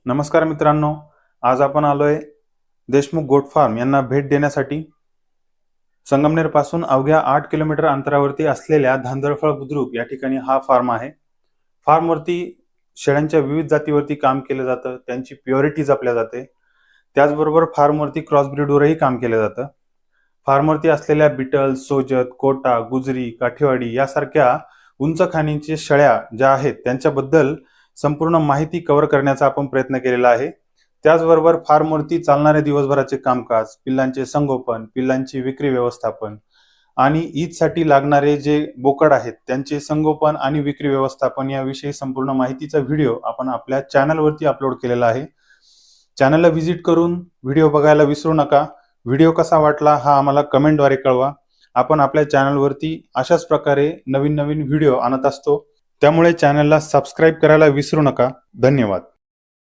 नमस्कार मित्रांनो, आज आपण आलोय देशमुख गोट फार्म यांना भेट देण्यासाठी। संगमनेर पासून अवघ्या 8 किलोमीटर अंतरावरती असलेल्या धांदळफळ बुद्रुक या ठिकाणी हा फार्म आहे। फार्मवरती शेळ्यांच्या विविध जातीवरती काम केलं जातं, त्यांची प्युरिटी जपल्या जाते। त्याचबरोबर फार्मवरती क्रॉस ब्रीडवरही काम केलं जातं। फार्मवरती असलेल्या बिटल, सोजत, कोटा, गुजरी, काठीवाडी यासारख्या उंच खाणींच्या शेळ्या ज्या आहेत त्यांच्याबद्दल संपूर्ण माहिती कव्हर करण्याचा आपण प्रयत्न केलेला आहे। त्याचबरोबर फार्मवरती चालणारे दिवसभराचे कामकाज, पिल्लांचे संगोपन, पिल्लांची विक्री व्यवस्थापन आणि ईदसाठी लागणारे जे बोकड आहेत त्यांचे संगोपन आणि विक्री व्यवस्थापन याविषयी संपूर्ण माहितीचा व्हिडिओ आपण आपल्या चॅनलवरती अपलोड केलेला आहे। चॅनलला व्हिजिट करून व्हिडिओ बघायला विसरू नका। व्हिडिओ कसा वाटला हा आम्हाला कमेंटद्वारे कळवा। आपण आपल्या चॅनलवरती अशाच प्रकारे नवीन नवीन व्हिडिओ आणत असतो, त्यामुळे चॅनलला सबस्क्राइब करायला विसरू नका। धन्यवाद।